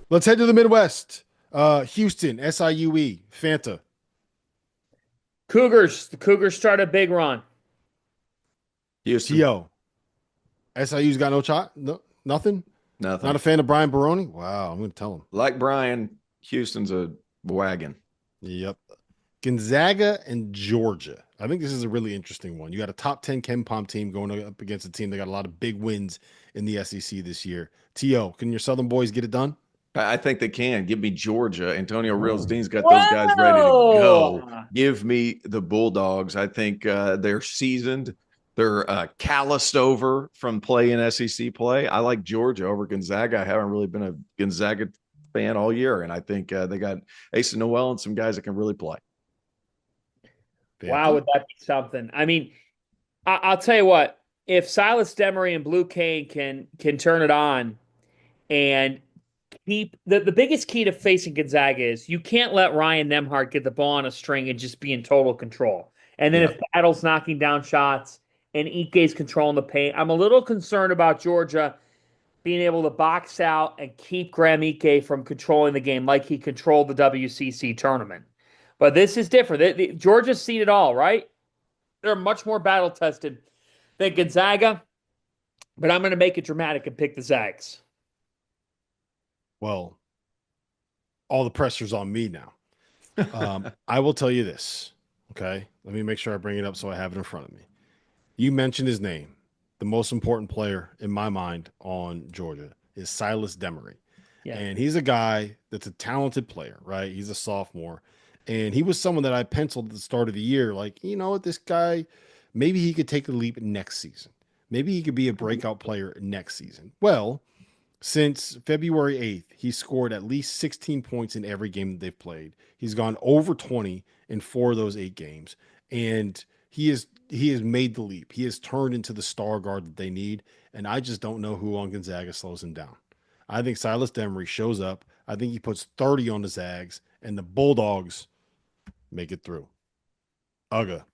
Let's head to the Midwest. Houston, SIUE, Fanta, Cougars. The Cougars start a big run. Houston, TO. SIU's got no shot? No, nothing? Not nothing. a fan of Brian Baroni? Wow, I'm going to tell him. Like Brian, Houston's a wagon. Yep. Gonzaga and Georgia. I think this is a really interesting one. You got a top 10 Ken Pom team going up against a team that got a lot of big wins in the SEC this year. TO, can your Southern boys get it done? I think they can. Give me Georgia. Antonio Reals Oh. Dean's got those guys ready to Whoa! go. Give me the Bulldogs. I think they're seasoned. They're calloused over from play in SEC play. I like Georgia over Gonzaga. I haven't really been a Gonzaga fan all year, and I think they got Asa Noel and some guys that can really play. Wow, Fanta? would that be something? I mean, I'll tell you what. If Silas Demery and Blue Kane can turn it on and keep the biggest key to facing Gonzaga is you can't let Ryan Nemhart get the ball on a string and just be in total control. And then Yeah. if Battle's knocking down shots and Ike's controlling the paint, I'm a little concerned about Georgia being able to box out and keep Graham Ike from controlling the game like he controlled the WCC tournament. But this is different. Georgia's seen it all, right? They're much more battle tested than Gonzaga, but I'm going to make it dramatic and pick the Zags. Well, all the pressure's on me now. I will tell you this. Okay. Let me make sure I bring it up so I have it in front of me. You mentioned his name. The most important player in my mind on Georgia is Silas Demery. Yeah. And he's a guy that's a talented player, right? He's a sophomore. And he was someone that I penciled at the start of the year. Like, you know what, this guy, maybe he could take a leap next season. Maybe he could be a breakout player next season. Well, since February 8th, he's scored at least 16 points in every game that they've played. He's gone over 20 in 4 of those 8 games. And he has made the leap. He has turned into the star guard that they need. And I just don't know who on Gonzaga slows him down. I think Silas Demery shows up. I think he puts 30 on the Zags, and the Bulldogs make it through. Ugga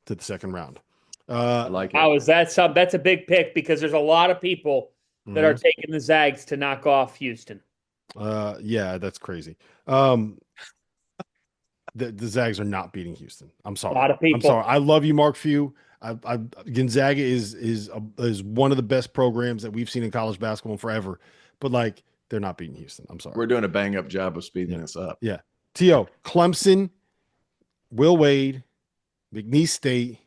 to the second round. I like it. How is that some? That's a big pick because there's a lot of people that are Mhm. taking the Zags to knock off Houston. Yeah, that's crazy. The Zags are not beating Houston. I'm A sorry. lot of I'm sorry. people. I love you, Mark Few. Gonzaga is one of the best programs that we've seen in college basketball forever, but like they're not beating Houston. I'm sorry. We're doing a bang up job of speeding Yeah, this up. yeah. To Clemson, Will Wade, McNeese State.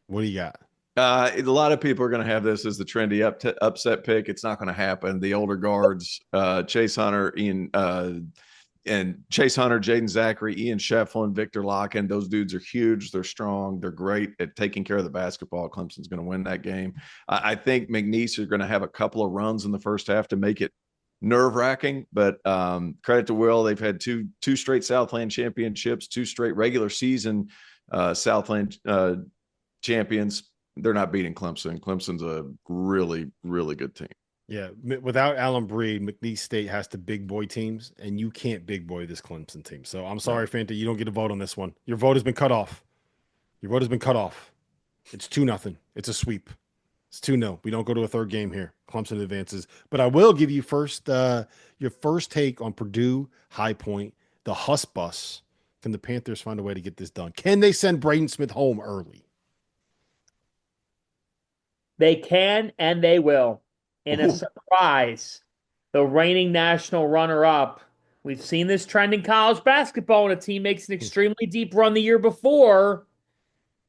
What do you got? A lot of people are going to have this as the trendy upset pick. It's not going to happen. The older guards, Chase Hunter, Chase Hunter, Jaden Zachary, Ian Shefflin, Victor Locken. Those dudes are huge. They're strong. They're great at taking care of the basketball. Clemson's going to win that game. I think McNeese are going to have a couple of runs in the first half to make it nerve wracking, but credit to Will. They've had two straight Southland championships, 2 straight regular season Southland champions. They're not beating Clemson. Clemson's a really, really good team. Yeah, without Allen Breed, McNeese State has to big boy teams, and you can't big boy this Clemson team. So I'm sorry, Fanta, you don't get a vote on this one. Your vote has been cut off. Your vote has been cut off. It's 2-0. It's a sweep. It's 2-0. We don't go to a third game here. Clemson advances. But I will give you your first take on Purdue High Point, the Huss Bus. Can the Panthers find a way to get this done? Can they send Braden Smith home early? They can and they will. In a Ooh. surprise, the reigning national runner-up. We've seen this trend in college basketball when a team makes an extremely deep run the year before.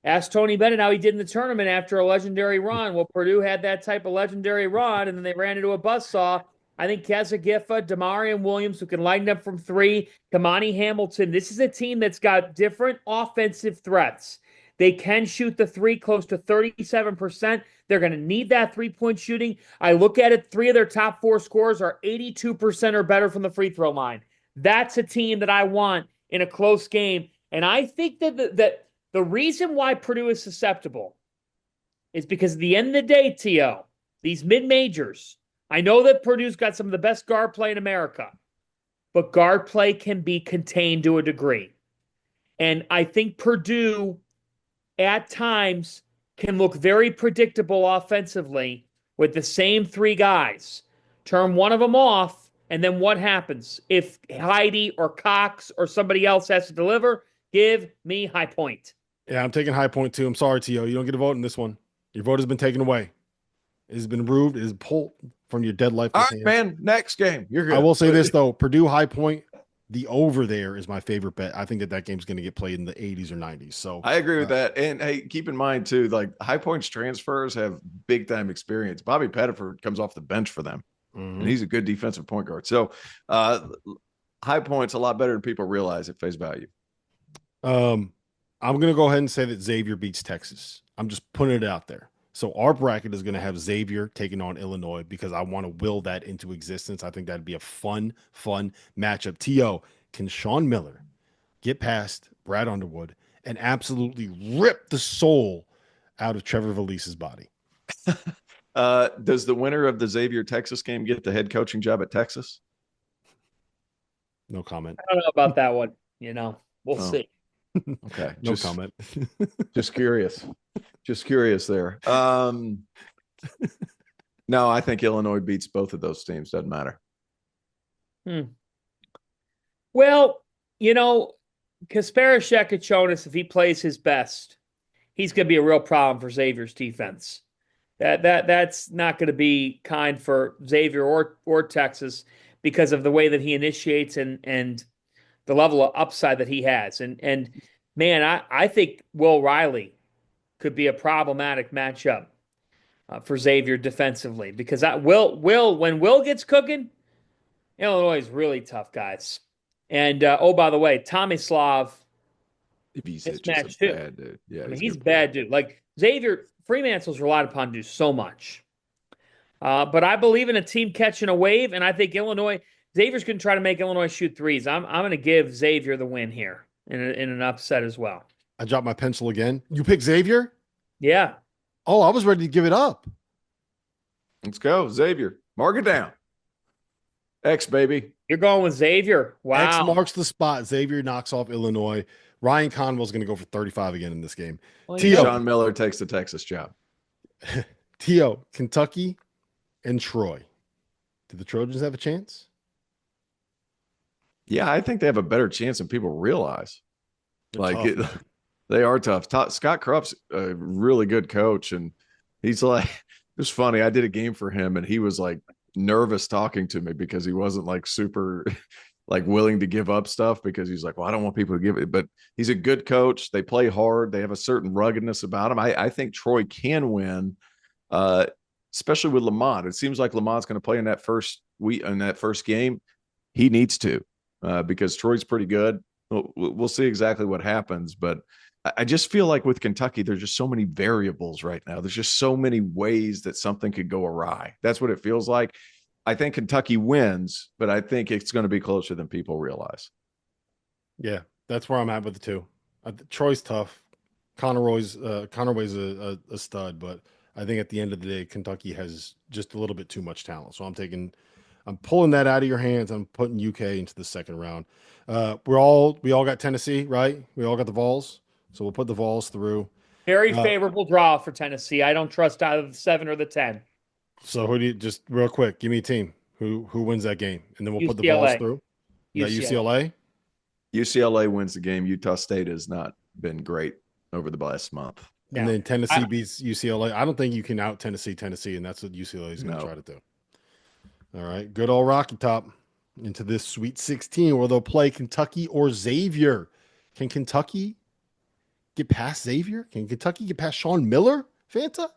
Ask Tony Bennett how he did in the tournament after a legendary run. Well, Purdue had that type of legendary run, and then they ran into a buzzsaw. I think Keza Giffa, Damarian Williams, who can lighten up from 3, Kamani Hamilton. This is a team that's got different offensive threats. They can shoot the 3 close to 37%. They're going to need that 3-point shooting. I look at it, 3 of their top 4 scorers are 82% or better from the free throw line. That's a team that I want in a close game. And I think that the reason why Purdue is susceptible is because at the end of the day, T.O., these mid-majors, I know that Purdue's got some of the best guard play in America, but guard play can be contained to a degree. And I think Purdue, at times, can look very predictable offensively with the same 3 guys. Turn one of them off, And then what happens? If Heidi or Cox or somebody else has to deliver, give me High Point. Yeah, I'm taking High Point too. I'm sorry, T.O. You don't get a vote in this one. Your vote has been taken away. It has been removed. It is pulled from your dead All lifeless right, hands. man. Next game. You're good. I will say this, though. Purdue High Point, the over there is my favorite bet. I think that game's going to get played in the 80s or 90s. So I agree with that. And hey, keep in mind too, like High Point's transfers have big time experience. Bobby Pettiford comes off the bench for them, and he's a good defensive point guard. So High Point's a lot better than people realize at face value. I'm going to go ahead and say that Xavier beats Texas. I'm just putting it out there. So our bracket is going to have Xavier taking on Illinois because I want to will that into existence. I think that'd be a fun matchup. T.O., can Sean Miller get past Brad Underwood and absolutely rip the soul out of Trevor Valise's body? Does the winner of the Xavier Texas game get the head coaching job at Texas? No comment. I don't know about that one. We'll see. Okay. No comment. Just curious. Just curious there. No, I think Illinois beats both of those teams. Doesn't matter. Well, Kasparashek had shown us if he plays his best, he's going to be a real problem for Xavier's defense. That's not going to be kind for Xavier or Texas because of the way that he initiates and the level of upside that he has. And man, I think Will Riley could be a problematic matchup for Xavier defensively because when Will gets cooking, Illinois is really tough, guys. And by the way, Tomislav, He's this just match a too. bad dude. Yeah, He's a bad dude. Like Xavier, Fremantle's relied upon to do so much. But I believe in a team catching a wave, and I think Xavier's going to try to make Illinois shoot threes. I'm going to give Xavier the win here in an upset as well. I dropped my pencil again. You pick Xavier? Yeah. Oh, I was ready to give it up. Let's go, Xavier. Mark it down. X, baby. You're going with Xavier. Wow. X marks the spot. Xavier knocks off Illinois. Ryan Conwell's going to go for 35 again in this game. Sean Miller takes the Texas job. T.O., Kentucky and Troy. Do the Trojans have a chance? Yeah, I think they have a better chance than people realize. They are tough. Scott Krupp's a really good coach, and he's like, it was funny. I did a game for him, and he was like nervous talking to me because he wasn't like super like willing to give up stuff because he's like, well, I don't want people to give it. But he's a good coach. They play hard. They have a certain ruggedness about them. I think Troy can win, especially with Lamont. It seems like Lamont's going to play in that first game. He needs to because Troy's pretty good. We'll see exactly what happens, but I just feel like with Kentucky, there's just so many variables right now. There's just so many ways that something could go awry. That's what it feels like. I think Kentucky wins, but I think it's going to be closer than people realize. Yeah, that's where I'm at with the two. Troy's tough. Conway's a stud, but I think at the end of the day, Kentucky has just a little bit too much talent. So I'm pulling that out of your hands. I'm putting UK into the second round. We all got Tennessee, right? We all got the Vols. So we'll put the Vols through. Very favorable draw for Tennessee. I don't trust either the 7 or the 10. So who do you just real quick? Give me a team who wins that game, and then we'll put the UCLA. Vols through. UCLA. UCLA wins the game. Utah State has not been great over the last month. And then Tennessee beats UCLA. I don't think you can out Tennessee, and that's what UCLA is going to try to do. All right, good old Rocky Top into this Sweet 16 where they'll play Kentucky or Xavier. Can Kentucky get past Xavier? Can Kentucky get past Sean Miller? Fanta?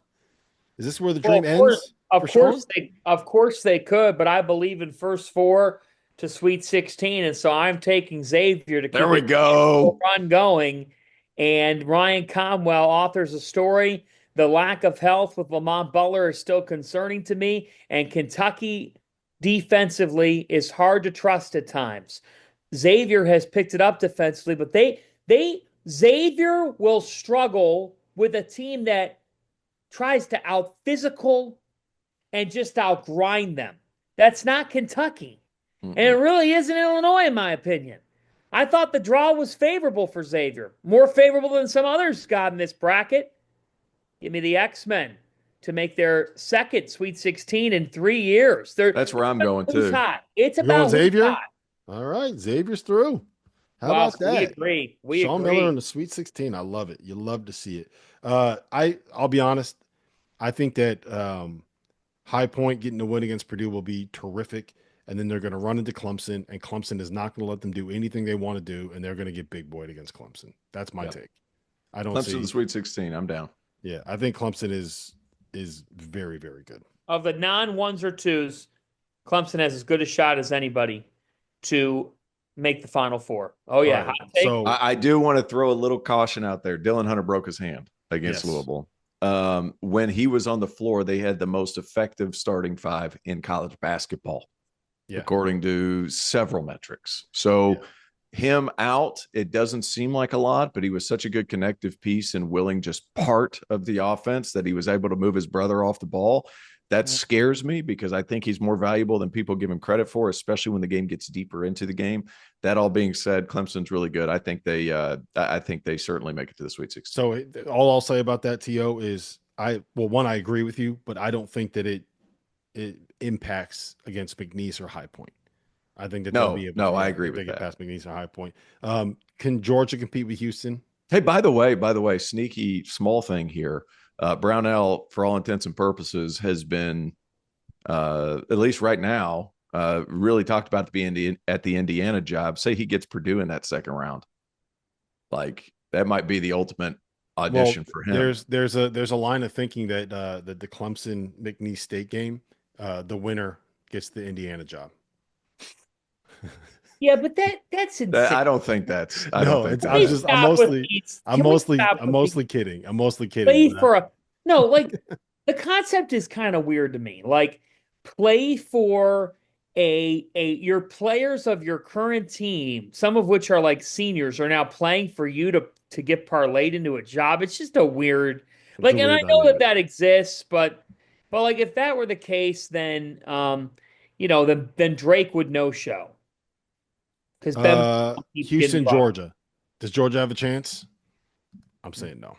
Is this where the dream ends? Of course they could, but I believe in first 4 to Sweet 16, and so I'm taking Xavier to keep the run going. And Ryan Conwell authors a story. The lack of health with Lamont Butler is still concerning to me, and Kentucky defensively is hard to trust at times. Xavier has picked it up defensively, but Xavier will struggle with a team that tries to out-physical and just out-grind them. That's not Kentucky. And it really isn't Illinois, in my opinion. I thought the draw was favorable for Xavier. More favorable than some others got in this bracket. Give me the X-Men. to make their second Sweet 16 in 3 years. That's where I'm going who's too. hot. It's You going about who's Xavier? hot. All right, Xavier's through. How Wow, about so we that? agree. We Sean agree. Miller in the Sweet 16. I love it. You love to see it. I'll be honest. I think that High Point getting the win against Purdue will be terrific. And then they're going to run into Clemson, and Clemson is not going to let them do anything they want to do, and they're going to get big boyed against Clemson. That's my take. I don't see Clemson the Sweet 16. I'm down. Yeah, I think Clemson is very, very good. Of the non-ones or twos, Clemson has as good a shot as anybody to make the Final Four. Oh, yeah. Right. Hot take. So I do want to throw a little caution out there. Dylan Hunter broke his hand against Louisville. When he was on the floor, they had the most effective starting five in college basketball, according to several metrics. So him out, it doesn't seem like a lot, but he was such a good connective piece and willing just part of the offense that he was able to move his brother off the ball. That scares me because I think he's more valuable than people give him credit for, especially when the game gets deeper into the game. That all being said, Clemson's really good. I think they certainly make it to the Sweet 16. So all I'll say about that, T.O., is I agree with you, but I don't think that it impacts against McNeese or High Point. I think that I agree with that. Past McNeese or High Point. Can Georgia compete with Houston? Hey, by the way, sneaky small thing here. Brownell, for all intents and purposes, has been, at least right now, really talked about to be at the Indiana job. Say he gets Purdue in that second round. Like, that might be the ultimate audition for him. There's a line of thinking that the Clemson McNeese State game, the winner gets the Indiana job. Yeah, but that's insane. I don't think that's. I'm mostly kidding. Play for the concept is kind of weird to me. Like, play for your players of your current team, some of which are like seniors, are now playing for you to get parlayed into a job. It's just a weird, and I know that exists, but like, if that were the case, then then Drake would no show. Because Houston, Georgia. Does Georgia have a chance? I'm saying no.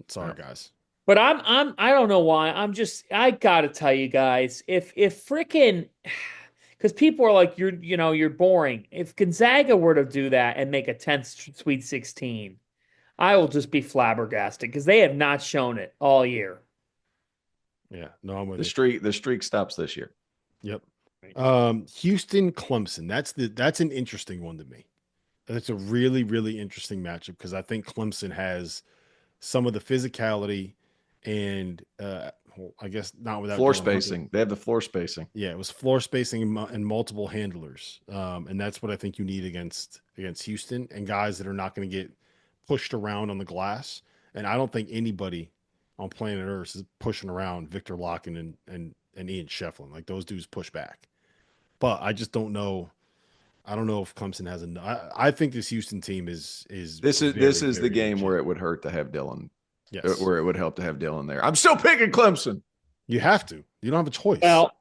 Sorry, guys. But I don't know why. I gotta tell you guys, if freaking, because people are like, you're boring. If Gonzaga were to do that and make a 10th Sweet 16, I will just be flabbergasted because they have not shown it all year. Yeah, no, I'm with the streak stops this year. Yep. Houston, Clemson. That's an interesting one to me. That's a really, really interesting matchup because I think Clemson has some of the physicality and I guess not without floor spacing. They have the floor spacing. Yeah, it was floor spacing and multiple handlers, and that's what I think you need against Houston and guys that are not going to get pushed around on the glass. And I don't think anybody on planet Earth is pushing around Victor Locken and Ian Shefflin. Like, those dudes push back. But I just don't know. I don't know if Clemson has enough. I think this Houston team is this is the game legit. where it would hurt to have Dylan. Yes. Where it would help to have Dylan there. I'm still picking Clemson. You have to. You don't have a choice. Well,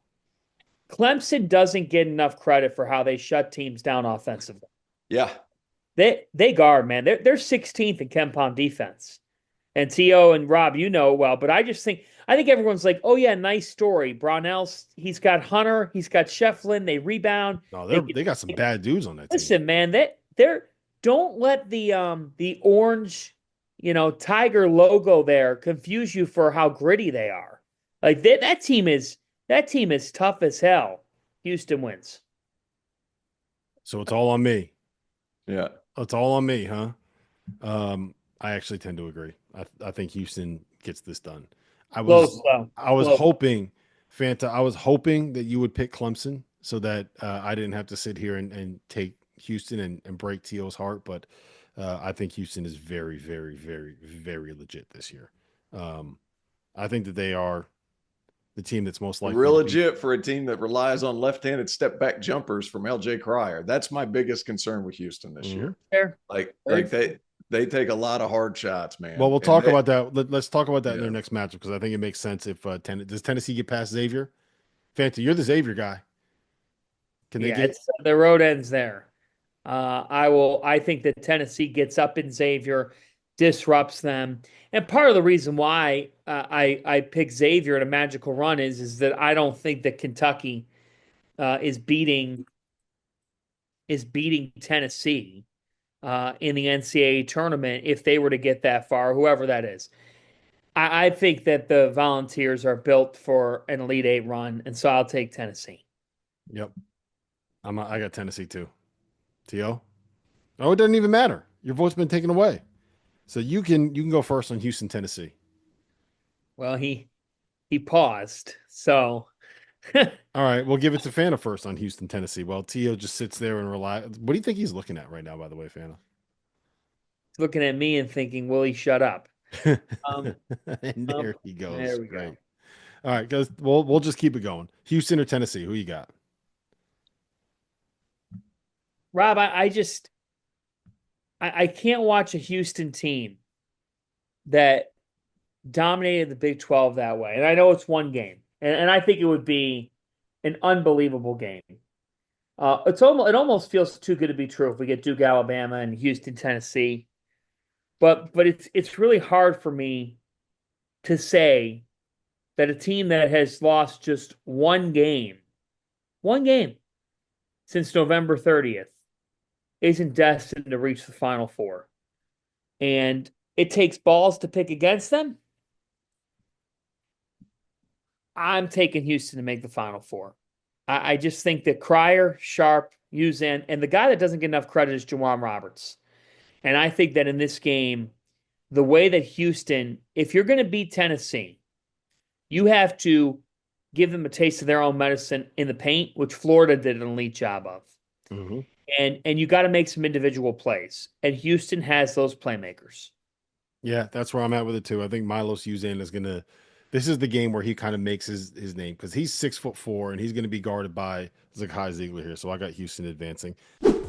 Clemson doesn't get enough credit for how they shut teams down offensively. Yeah. They guard, man. They're 16th in KenPom defense. And T.O. and Rob, well, but I think everyone's like, oh yeah, nice story. Brownell's, he's got Hunter, he's got Shefflin, they rebound. No, they got some bad dudes on that team. Listen, man, they're don't let the orange, Tiger logo there confuse you for how gritty they are. Like, that team is tough as hell. Houston wins. So it's all on me. Yeah. It's all on me, huh? I actually tend to agree. I think Houston gets this done. I was hoping, Fanta, I was hoping that you would pick Clemson so that I didn't have to sit here and take Houston and break T.O.'s heart. But I think Houston is very, very, very, very legit this year. I think that they are the team that's most likely real legit for a team that relies on left-handed step-back jumpers from L.J. Cryer. That's my biggest concern with Houston this year. Fair. Like they take a lot of hard shots, man. Well, we'll talk about that. Let's talk about that in their next matchup because I think it makes sense. If does Tennessee get past Xavier? Fanta, you're the Xavier guy. Can they get the road ends there? I think that Tennessee gets up in Xavier. disrupts them. And part of the reason why I pick Xavier in a magical run is that I don't think that Kentucky is beating Tennessee in the NCAA tournament if they were to get that far, whoever that is. I think that the Volunteers are built for an Elite Eight run, and so I'll take Tennessee. Yep. I got Tennessee too. T.O.? Oh, it doesn't even matter. Your vote's been taken away. So you can go first on Houston, Tennessee. Well, he paused, so all right, we'll give it to Fana first on Houston, Tennessee. Well, T.O. just sits there and relax. What do you think he's looking at right now, by the way, Fana? He's looking at me and thinking, will he shut up? And there he goes. There we Great. go. All right, guys, we'll just keep it going. Houston or Tennessee, who you got? Rob, I can't watch a Houston team that dominated the Big 12 that way. And I know it's one game. And I think it would be an unbelievable game. It almost feels too good to be true if we get Duke, Alabama, and Houston, Tennessee. But it's really hard for me to say that a team that has lost just one game since November 30th isn't destined to reach the Final Four. And it takes balls to pick against them. I'm taking Houston to make the Final Four. I just think that Cryer, Sharp, Uzan, and the guy that doesn't get enough credit is Jawan Roberts. And I think that in this game, the way that Houston, if you're going to beat Tennessee, you have to give them a taste of their own medicine in the paint, which Florida did an elite job of. Mm-hmm. And you got to make some individual plays. And Houston has those playmakers. Yeah, that's where I'm at with it too. I think Milos Uzan is going to – this is the game where he kind of makes his name because he's 6'4" and he's going to be guarded by Zakai Ziegler here. So I got Houston advancing.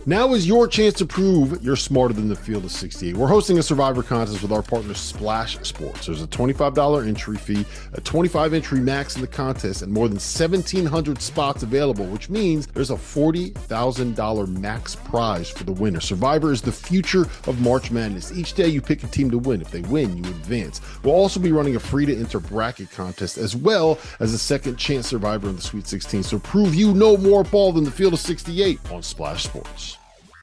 Now is your chance to prove you're smarter than the field of 68. We're hosting a Survivor contest with our partner Splash Sports. There's a $25 entry fee, a 25 entry max in the contest, and more than 1,700 spots available, which means there's a $40,000 max prize for the winner. Survivor is the future of March Madness. Each day you pick a team to win. If they win, you advance. We'll also be running a free to enter bracket contest as well as a second chance Survivor in the Sweet 16. So prove you know more ball than the field of 68 on Splash Sports.